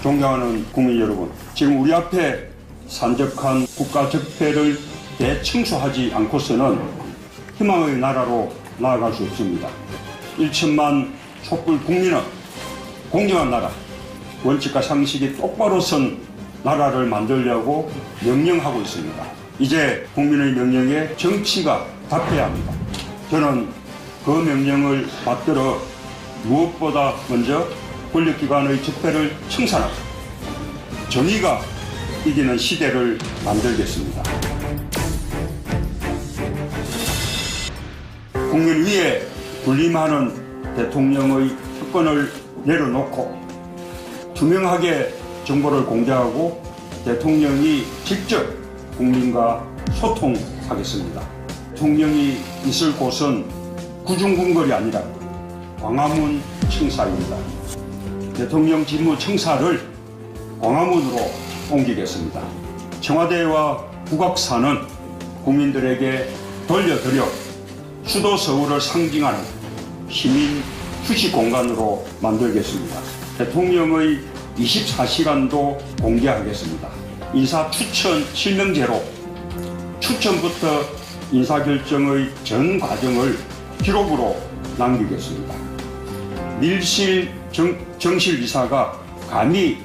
존경하는 국민 여러분, 지금 우리 앞에 산적한 국가 적폐를 대청소하지 않고서는 희망의 나라로 나아갈 수 없습니다. 1천만 촛불 국민은 공정한 나라, 원칙과 상식이 똑바로 선 나라를 만들려고 명령하고 있습니다. 이제 국민의 명령에 정치가 답해야 합니다. 저는 그 명령을 받들어 무엇보다 먼저 권력기관의 적폐를 청산하고 정의가 이기는 시대를 만들겠습니다. 국민 위에 군림하는 대통령의 특권을 내려놓고 투명하게 정보를 공개하고 대통령이 직접 국민과 소통하겠습니다. 대통령이 있을 곳은 구중궁궐이 아니라 광화문 청사입니다. 대통령 직무 청사를 광화문으로 옮기겠습니다. 청와대와 국악사는 국민들에게 돌려드려 수도 서울을 상징하는 시민 휴식 공간으로 만들겠습니다. 대통령의 24시간도 공개하겠습니다. 인사 추천 실명제로 추천부터 인사결정의 전 과정을 기록으로 남기겠습니다. 밀실 정실 이사가 감히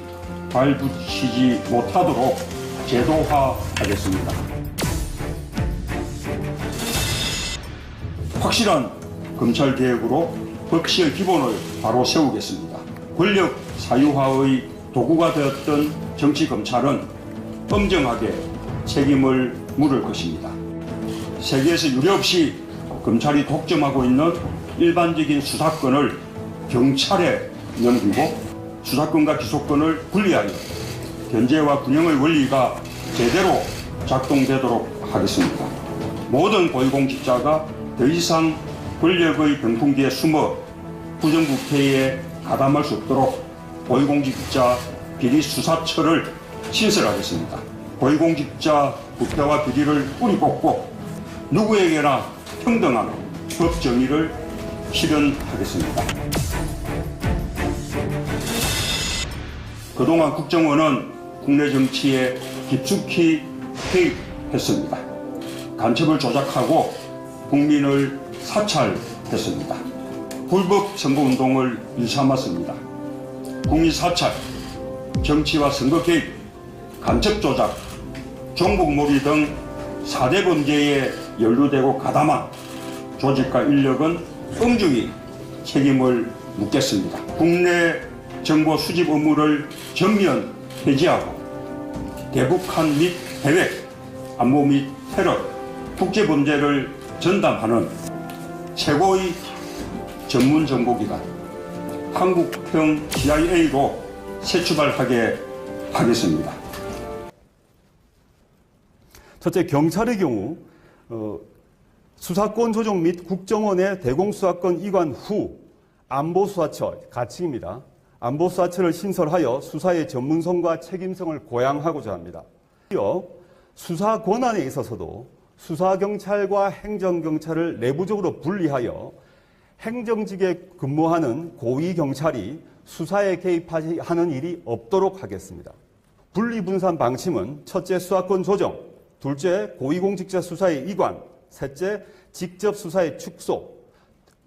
발붙이지 못하도록 제도화하겠습니다. 확실한 검찰개혁으로 법치의 기본을 바로 세우겠습니다. 권력 사유화의 도구가 되었던 정치검찰은 엄정하게 책임을 물을 것입니다. 세계에서 유례없이 검찰이 독점하고 있는 일반적인 수사권을 경찰에 넘기고 수사권과 기소권을 분리하여 견제와 균형의 원리가 제대로 작동되도록 하겠습니다. 모든 고위공직자가 더 이상 권력의 병풍기에 숨어 부정부패에 가담할 수 없도록 고위공직자 비리수사처를 신설하겠습니다. 고위공직자 부패와 비리를 뿌리 뽑고 누구에게나 평등한 법정의를 실현하겠습니다. 그동안 국정원은 국내 정치에 깊숙이 개입했습니다. 간첩을 조작하고 국민을 사찰했습니다. 불법 선거운동을 일삼았습니다. 국민 사찰, 정치와 선거 개입, 간첩 조작, 종북몰이 등 4대 범죄에 연루되고 가담한 조직과 인력은 엄중히 책임을 묻겠습니다. 국내 정보 수집 업무를 전면 폐지하고 대북한 및 해외, 안보 및 테러, 국제범죄를 전담하는 최고의 전문 정보기관 한국형 CIA로 재출발하게 하겠습니다. 첫째, 경찰의 경우 수사권 조정 및 국정원의 대공수사권 이관 후 안보수사처 가칭입니다. 안보수사처를 신설하여 수사의 전문성과 책임성을 고양하고자 합니다. 이어 수사 권한에 있어서도 수사경찰과 행정경찰을 내부적으로 분리하여 행정직에 근무하는 고위경찰이 수사에 개입하는 일이 없도록 하겠습니다. 분리분산 방침은 첫째, 수사권 조정, 둘째, 고위공직자 수사의 이관, 셋째, 직접 수사의 축소,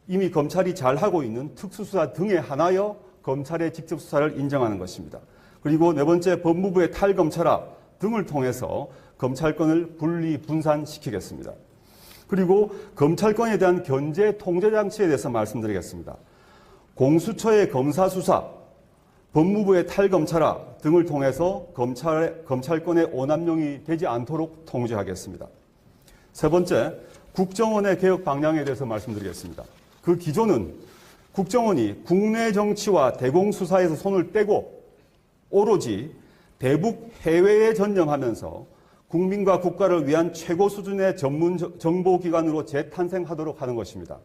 이미 검찰이 잘하고 있는 특수수사 등에 한하여 검찰의 직접 수사를 인정하는 것입니다. 그리고 네 번째, 법무부의 탈검찰화 등을 통해서 검찰권을 분리 분산시키겠습니다. 그리고 검찰권에 대한 견제 통제 장치에 대해서 말씀드리겠습니다. 공수처의 검사수사, 법무부의 탈검찰화 등을 통해서 검찰권의 오남용이 되지 않도록 통제하겠습니다. 세 번째, 국정원의 개혁 방향에 대해서 말씀드리겠습니다. 그 기조는 국정원이 국내 정치와 대공수사에서 손을 떼고 오로지 대북 해외에 전념하면서 국민과 국가를 위한 최고 수준의 전문 정보기관으로 재탄생하도록 하는 것입니다.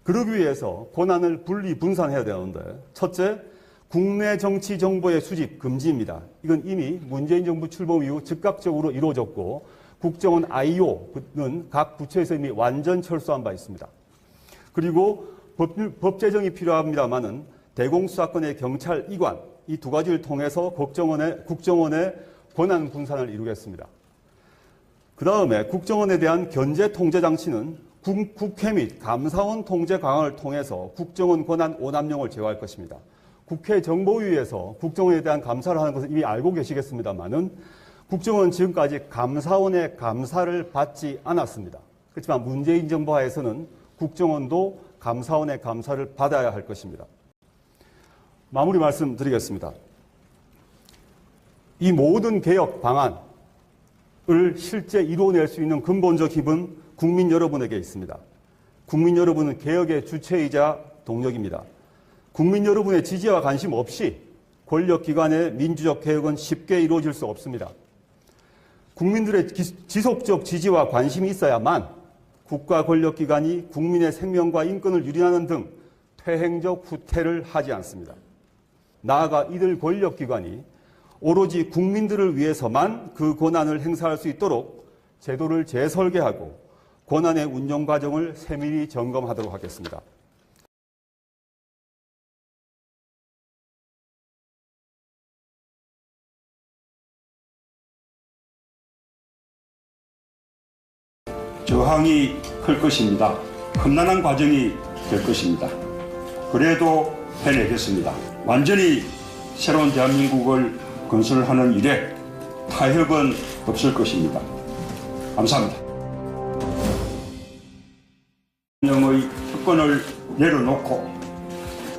그러기 위해서 권한을 분리 분산해야 되는데, 첫째, 국내 정치 정보의 수집 금지입니다. 이건 이미 문재인 정부 출범 이후 즉각적으로 이루어졌고 국정원 IO는 각 부처에서 이미 완전 철수한 바 있습니다. 그리고 법 제정이 필요합니다만은 대공수사권의 경찰 이관, 이 두 가지를 통해서 국정원의 권한 분산을 이루겠습니다. 그 다음에 국정원에 대한 견제 통제 장치는 국회 및 감사원 통제 강화를 통해서 국정원 권한 오남용을 제어할 것입니다. 국회 정보위에서 국정원에 대한 감사를 하는 것은 이미 알고 계시겠습니다만은 국정원은 지금까지 감사원의 감사를 받지 않았습니다. 그렇지만 문재인 정부 하에서는 국정원도 감사원의 감사를 받아야 할 것입니다. 마무리 말씀드리겠습니다. 이 모든 개혁 방안을 실제 이루어낼 수 있는 근본적 힘은 국민 여러분에게 있습니다. 국민 여러분은 개혁의 주체이자 동력입니다. 국민 여러분의 지지와 관심 없이 권력기관의 민주적 개혁은 쉽게 이루어질 수 없습니다. 국민들의 지속적 지지와 관심이 있어야만 국가 권력기관이 국민의 생명과 인권을 유린하는 등 퇴행적 후퇴를 하지 않습니다. 나아가 이들 권력기관이 오로지 국민들을 위해서만 그 권한을 행사할 수 있도록 제도를 재설계하고 권한의 운영 과정을 세밀히 점검하도록 하겠습니다. 저항이 클 것입니다. 험난한 과정이 될 것입니다. 그래도 해내겠습니다. 완전히 새로운 대한민국을 건설하는 일에 타협은 없을 것입니다. 감사합니다. 대통령의 특권을 내려놓고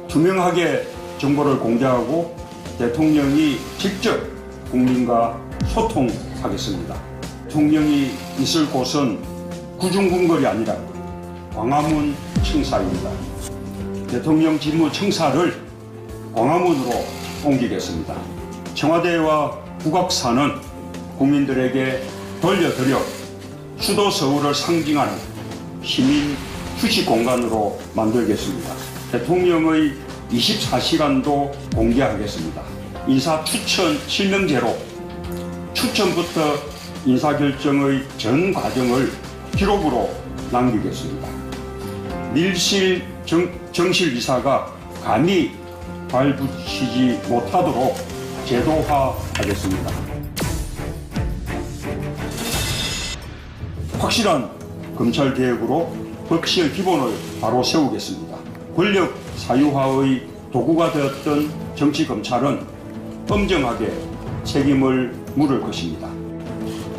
투명하게 정보를 공개하고 대통령이 직접 국민과 소통하겠습니다. 대통령이 있을 곳은 구중궁궐이 아니라 광화문 청사입니다. 대통령 직무 청사를 광화문으로 옮기겠습니다. 청와대와 국악사는 국민들에게 돌려드려 수도 서울을 상징하는 시민 휴식 공간으로 만들겠습니다. 대통령의 24시간도 공개하겠습니다. 인사 추천 실명제로 추천부터 인사결정의 전 과정을 기록으로 남기겠습니다. 밀실 정실이사가 감히 발붙이지 못하도록 제도화하겠습니다. 확실한 검찰개혁으로 법치의 기본을 바로 세우겠습니다. 권력 사유화의 도구가 되었던 정치검찰은 엄정하게 책임을 물을 것입니다.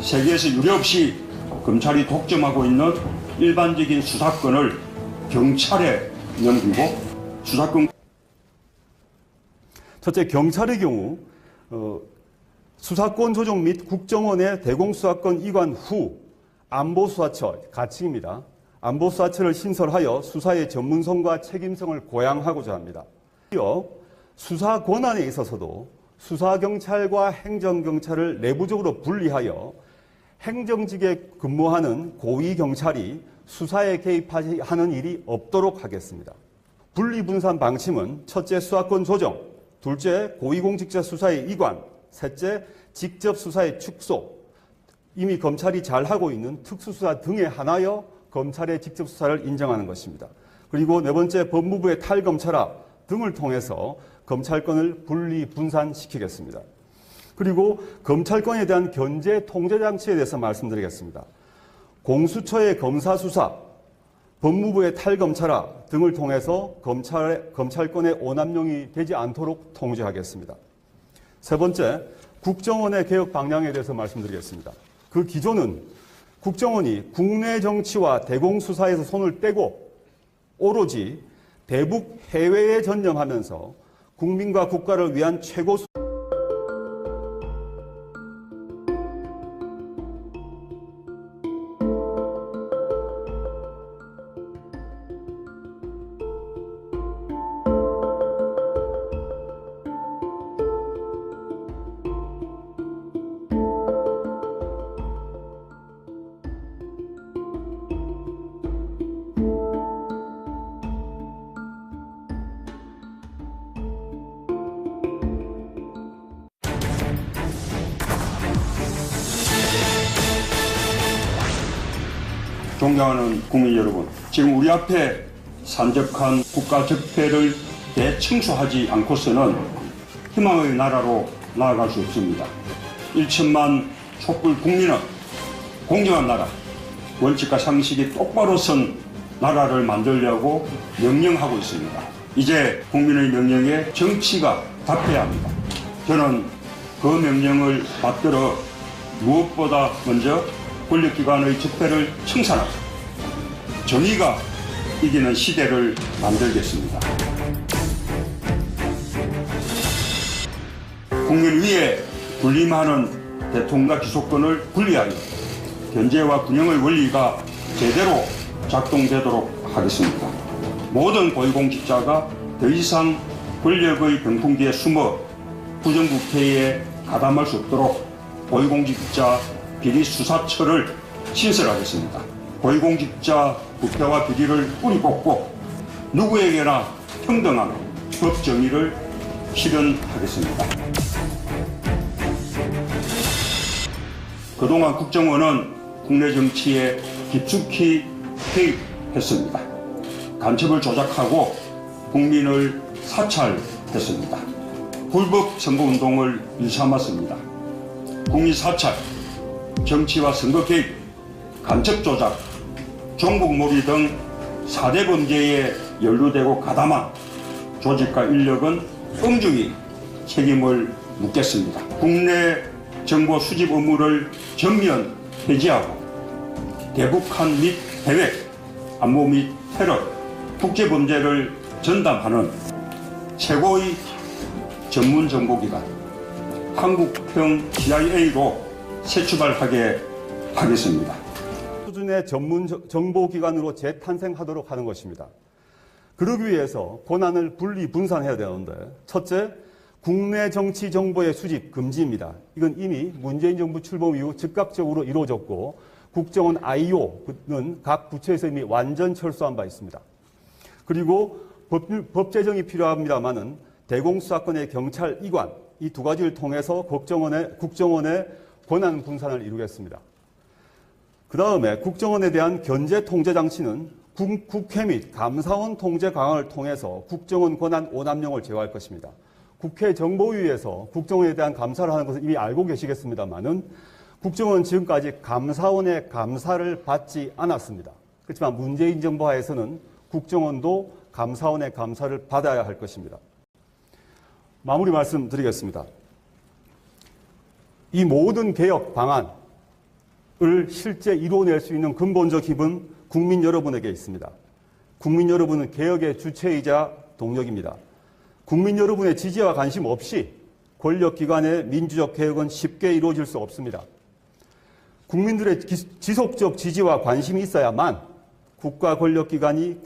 세계에서 유례없이 검찰이 독점하고 있는 일반적인 수사권을 경찰에 넘기고 수사권. 첫째, 경찰의 경우 수사권 조정 및 국정원의 대공수사권 이관 후 안보수사처 가칭입니다. 안보수사처를 신설하여 수사의 전문성과 책임성을 고양하고자 합니다. 이어 수사 권한에 있어서도 수사경찰과 행정경찰을 내부적으로 분리하여 행정직에 근무하는 고위경찰이 수사에 개입하는 일이 없도록 하겠습니다. 분리분산 방침은 첫째, 수사권 조정, 둘째, 고위공직자 수사의 이관, 셋째, 직접 수사의 축소, 이미 검찰이 잘하고 있는 특수수사 등에 한하여 검찰의 직접 수사를 인정하는 것입니다. 그리고 네 번째, 법무부의 탈검찰화 등을 통해서 검찰권을 분리분산시키겠습니다. 그리고 검찰권에 대한 견제 통제 장치에 대해서 말씀드리겠습니다. 공수처의 검사수사, 법무부의 탈검찰화 등을 통해서 검찰권의 오남용이 되지 않도록 통제하겠습니다. 세 번째, 국정원의 개혁 방향에 대해서 말씀드리겠습니다. 그 기조는 국정원이 국내 정치와 대공수사에서 손을 떼고 오로지 대북 해외에 전념하면서 국민과 국가를 위한 최고 존경하는 국민 여러분, 지금 우리 앞에 산적한 국가 적폐를 대청소하지 않고서는 희망의 나라로 나아갈 수 없습니다. 1천만 촛불 국민은 공정한 나라, 원칙과 상식이 똑바로 선 나라를 만들려고 명령하고 있습니다. 이제 국민의 명령에 정치가 답해야 합니다. 저는 그 명령을 받들어 무엇보다 먼저 권력기관의 적폐를 청산하고 정의가 이기는 시대를 만들겠습니다. 국민 위에 군림하는 대통령과 기소권을 분리하여 견제와 균형의 원리가 제대로 작동되도록 하겠습니다. 모든 고위공직자가 더 이상 권력의 병풍기에 숨어 부정부패에 가담할 수 없도록 고위공직자 비리수사처를 신설하겠습니다. 고위공직자 부패와 비리를 뿌리 뽑고 누구에게나 평등한 법정의를 실현하겠습니다. 그동안 국정원은 국내 정치에 깊숙이 개입했습니다. 간첩을 조작하고 국민을 사찰했습니다. 불법 선거운동을 일삼았습니다. 국민 사찰, 정치와 선거 개입, 간첩 조작, 종북몰이 등 4대 범죄에 연루되고 가담한 조직과 인력은 엄중히 책임을 묻겠습니다. 국내 정보 수집 업무를 전면 폐지하고 대북한 및 해외, 안보 및 테러, 국제범죄를 전담하는 최고의 전문 정보기관 한국형 CIA로 새 출발하게 하겠습니다. 수준의 전문 정보기관으로 재탄생하도록 하는 것입니다. 그러기 위해서 권한을 분리 분산해야 되는데, 첫째, 국내 정치 정보의 수집 금지입니다. 이건 이미 문재인 정부 출범 이후 즉각적으로 이루어졌고 국정원 IO는 각 부처에서 이미 완전 철수한 바 있습니다. 그리고 법 제정이 필요합니다만은 대공수사권의 경찰 이관, 이 두 가지를 통해서 국정원의 권한 분산을 이루겠습니다. 그 다음에 국정원에 대한 견제 통제 장치는 국회 및 감사원 통제 강화를 통해서 국정원 권한 오남용을 제어할 것입니다. 국회 정보위에서 국정원에 대한 감사를 하는 것은 이미 알고 계시겠습니다만은 국정원은 지금까지 감사원의 감사를 받지 않았습니다. 그렇지만 문재인 정부 하에서는 국정원도 감사원의 감사를 받아야 할 것입니다. 마무리 말씀드리겠습니다. 이 모든 개혁 방안을 실제 이루어낼 수 있는 근본적 힘은 국민 여러분에게 있습니다. 국민 여러분은 개혁의 주체이자 동력입니다. 국민 여러분의 지지와 관심 없이 권력기관의 민주적 개혁은 쉽게 이루어질 수 없습니다. 국민들의 지속적 지지와 관심이 있어야만 국가 권력기관이